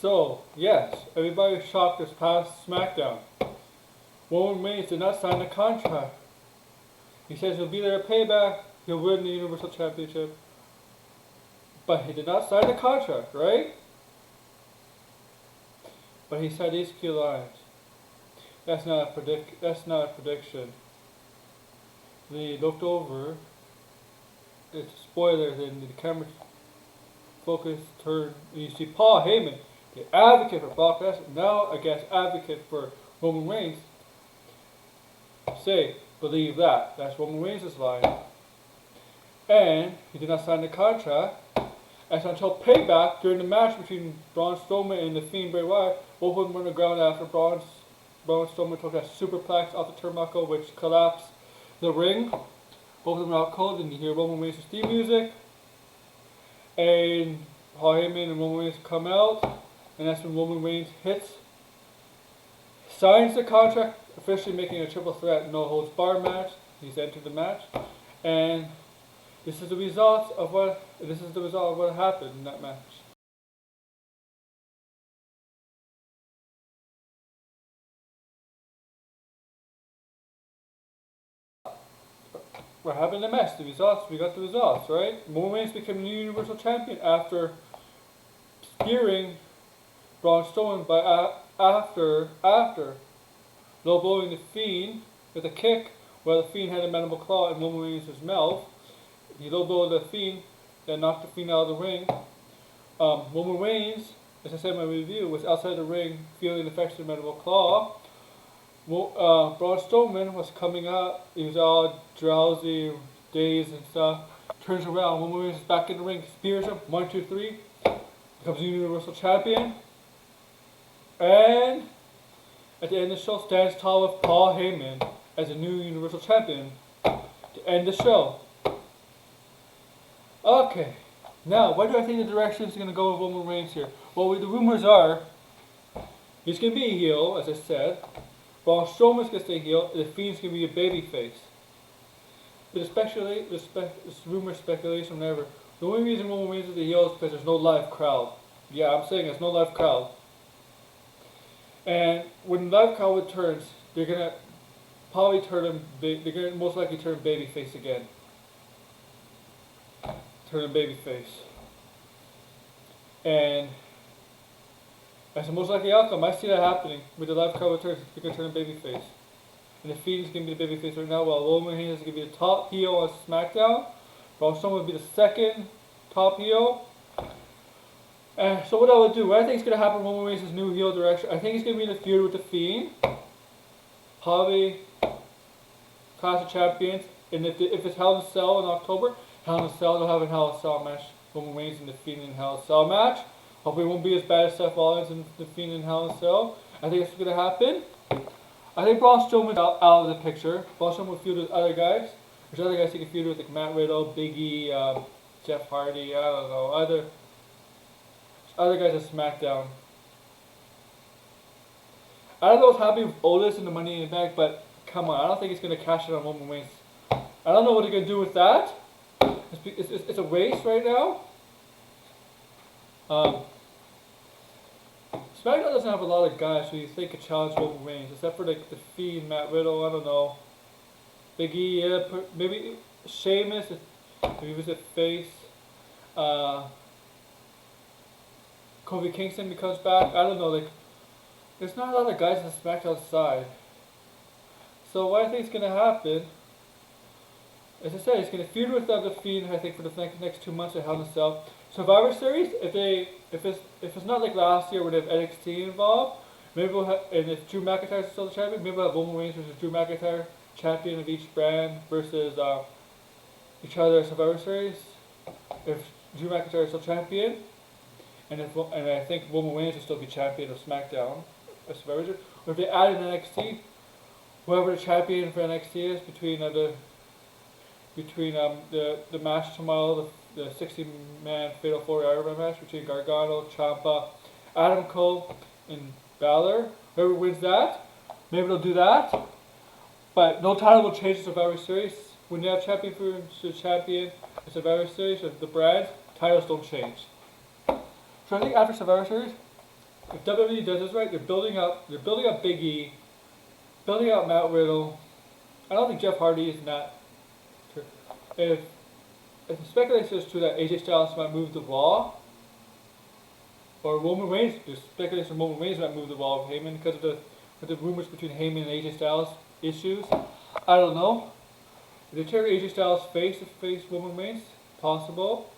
So, yes, everybody was shocked this past SmackDown. Roman Reigns did not sign the contract. He says he'll be there at Payback, he'll win the Universal Championship. But he did not sign the contract, right? But he said these key lines. That's not a prediction. They looked over. It's spoilers, and the camera focus turned, and you see Paul Heyman, the advocate for Brock Lesnar, now I guess advocate for Roman Reigns, say, believe that. That's Roman Reigns' line. And he did not sign the contract. And so until Payback, during the match between Braun Strowman and the Fiend Bray Wyatt, both of them were on the ground after Braun Strowman took that superplex off the turnbuckle, which collapsed the ring. Both of them are out cold, and you hear Roman Reigns' theme music. And Paul Heyman and Roman Reigns come out, and that's when Roman Reigns signs the contract, officially making a triple threat no holds barred match. He's entered the match, and this is the result of what happened in that match. What happened in the match? The results. We got the results, right? Roman Reigns became the new Universal Champion after spearing Braun Strowman after low blowing the Fiend with a kick, where the Fiend had a mandible claw in Roman Reigns' mouth. He low blowed the Fiend, then knocked the Fiend out of the ring. Roman Reigns, as I said in my review, was outside the ring feeling the effects of the mandible claw. Braun Strowman was coming up. He was all drowsy, dazed and stuff. Turns around. Roman Reigns is back in the ring. Spears him. 1, 2, 3. Becomes the Universal Champion. And at the end of the show, stands tall with Paul Heyman as the new Universal Champion to end the show. Okay. Now, where do I think the direction is going to go with Roman Reigns here? Well, the rumors are he's going to be a heel, as I said. Braun Strowman's going to stay heel, and the Fiend's going to be a babyface. But especially, this rumor speculation, whatever. The only reason Roman Reigns is a heel is because there's no live crowd. Yeah, I'm saying there's no live crowd. And when the live crowd returns, they're going to probably they're going to most likely turn babyface again. Turn him babyface. And that's the most likely outcome. I see that happening with the live crowd returns. They're going to turn him babyface. And the Fiend's going to be the babyface right now, while Roman Reigns is going to be the top heel on SmackDown. Braun Strowman will be the second top heel. So what I would do, what I think is going to happen in Roman Reigns' new heel direction, I think he's going to be in a feud with the Fiend. Probably Clash of Champions. And if it's Hell in a Cell in October, Hell in a Cell, they'll have a Hell in a Cell match. Roman Reigns and the Fiend in Hell in a Cell match. Hopefully it won't be as bad as Seth Rollins and the Fiend in Hell in a Cell. I think it's going to happen. I think Braun Strowman's out of the picture. Braun Strowman will feud with other guys. There's other guys he can feud with, like Matt Riddle, Big E, Jeff Hardy, I don't know. Other guys at SmackDown. I don't know what's happening with Otis and the Money in the Bank, but come on, I don't think he's going to cash it on Roman Reigns. I don't know what they're going to do with that. It's a race right now. SmackDown doesn't have a lot of guys who you think could challenge Roman Reigns, except for like the Fiend, Matt Riddle, I don't know. Big E, yeah, maybe Sheamus, if he was a face. Kofi Kingston becomes back. I don't know, like, there's not a lot of guys on the SmackDown side. So what I think is going to happen, as I said, he's going to feud with the Fiend, I think, for the next 2 months at Hell in a Cell. Survivor Series, if it's not like last year where they have NXT involved, maybe we'll have, and if Drew McIntyre is still the champion, maybe we'll have Roman Reigns versus Drew McIntyre, champion of each brand, versus each other at Survivor Series. If Drew McIntyre is still champion, and I think Roman Reigns will still be champion of SmackDown at Survivor Series. Or if they add in NXT, whoever the champion for NXT is between the match tomorrow, the 60-man Fatal 4-hour match between Gargano, Ciampa, Adam Cole, and Balor. Whoever wins that, maybe they'll do that. But no title will change the Survivor Series. When you have champion versus champion in Survivor Series, the brands, titles don't change. So I think after Survivor Series, if WWE does this right, they're building up Big E, building up Matt Riddle. I don't think Jeff Hardy is not. If the speculation is true that AJ Styles might move the Raw, or Roman Reigns, there's speculation Roman Reigns might move the Raw of Heyman because of the rumors between Heyman and AJ Styles issues. I don't know. If they tear AJ Styles face to face Roman Reigns, possible.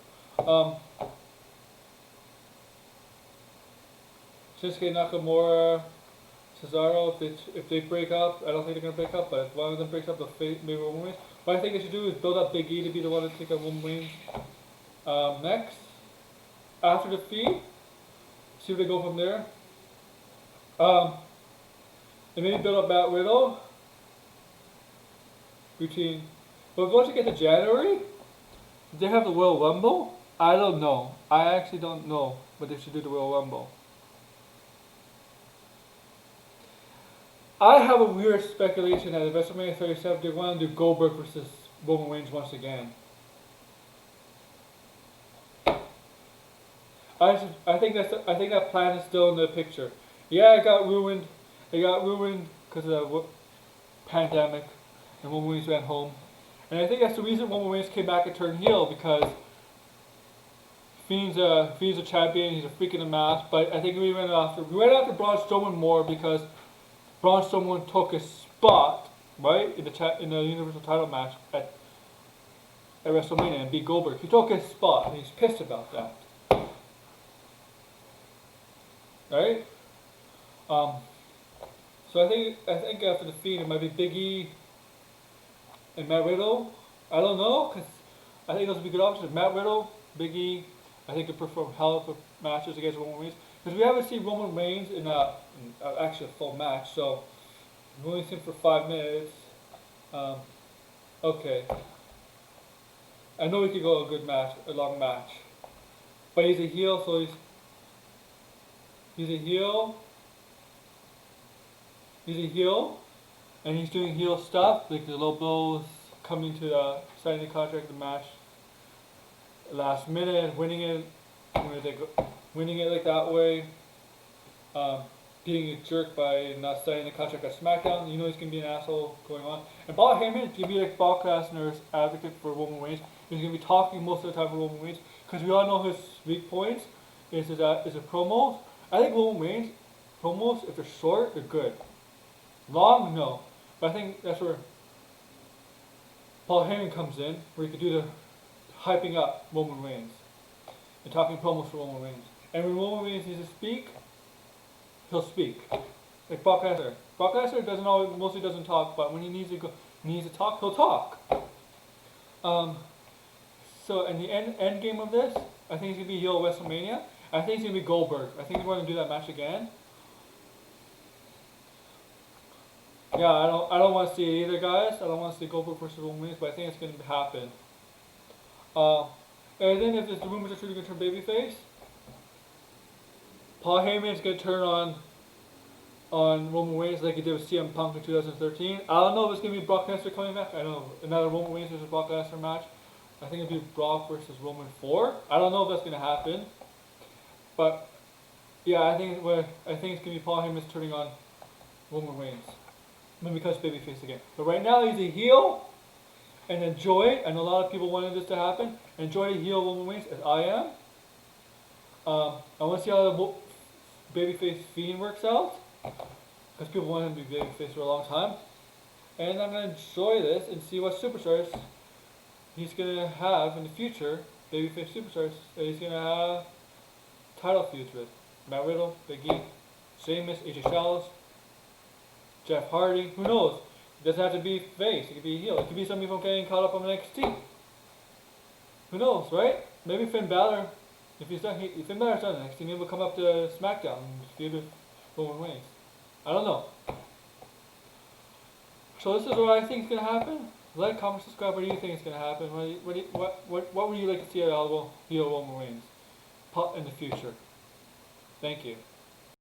Shinsuke Nakamura, Cesaro, if they break up, I don't think they're gonna break up, but if one of them breaks up, they'll face maybe Roman Reigns. What I think they should do is build up Big E to be the one to take on Roman Reigns next. After the feed, see where they go from there. And maybe build up Matt Riddle between. But once you get to January, they have the Royal Rumble. I don't know. I actually don't know what they should do the Royal Rumble. I have a weird speculation that at WrestleMania 37 they want to do Goldberg versus Roman Reigns once again. I think that plan is still in the picture. Yeah, it got ruined. It got ruined because of the pandemic, and Roman Reigns went home. And I think that's the reason Roman Reigns came back and turned heel, because Fiend's a champion. He's a freak in the mask. But I think we went after Braun Strowman more because Braun Strowman took his spot, right, in the Universal title match at WrestleMania and beat Goldberg. He took his spot, and he's pissed about that. Right? So I think after the Fiend it might be Big E and Matt Riddle. I don't know, because I think those would be good options. Matt Riddle, Big E. I think they perform hell of matches against Roman Reigns, because we haven't seen Roman Reigns in actually a full match. So we've only seen him for 5 minutes. Okay. I know we could go a long match, but he's a heel, so he's a heel. He's a heel, and he's doing heel stuff, like the low blows, coming to signing the contract, the match, last minute, winning it like that way, being a jerk by not signing the contract at SmackDown. You know he's gonna be an asshole going on. And Paul Heyman is gonna be like Brock Lesnar's advocate for Roman Reigns. He's gonna be talking most of the time for Roman Reigns, because we all know his weak points is his promos. I think Roman Reigns promos, if they're short, they're good. Long, no. But I think that's where Paul Heyman comes in, where he could do the hyping up Roman Reigns and talking promos for Roman Reigns. And when Roman Reigns needs to speak, he'll speak. Like Brock Lesnar. Brock Lesnar mostly doesn't talk, but when he needs to talk, he'll talk. So in the end game of this, I think he's gonna be heel at WrestleMania. I think he's gonna be Goldberg. I think he's going to do that match again. Yeah, I don't want to see it either, guys. I don't want to see Goldberg versus Roman Reigns, but I think it's going to happen. And then if the rumors are true, going to turn babyface, Paul Heyman is going to turn on Roman Reigns like he did with CM Punk in 2013. I don't know if it's going to be Brock Lesnar coming back. I don't know. Another Roman Reigns versus Brock Lesnar match. I think it'll be Brock versus Roman 4. I don't know if that's going to happen. But yeah, I think it's going to be Paul Heyman turning on Roman Reigns. Then becomes babyface again. But right now he's a heel, and enjoy it. And a lot of people wanted this to happen. Enjoy the heel Roman Reigns, as I am. I want to see how the babyface Fiend works out, because people want him to be babyface for a long time. And I'm going to enjoy this and see what superstars he's going to have in the future, babyface superstars, that he's going to have title feuds with. Matt Riddle, Big E, Sheamus, AJ Styles, Jeff Hardy, who knows? It doesn't have to be face, it could be heel. It could be somebody from getting caught up on NXT. Who knows, right? Maybe Finn Balor, if Finn Balor's done NXT, maybe he'll come up to SmackDown and feud with Roman Reigns. I don't know. So this is what I think is going to happen. Like, comment, subscribe. What do you think is going to happen? What would you like to see at heel Roman Reigns in the future? Thank you.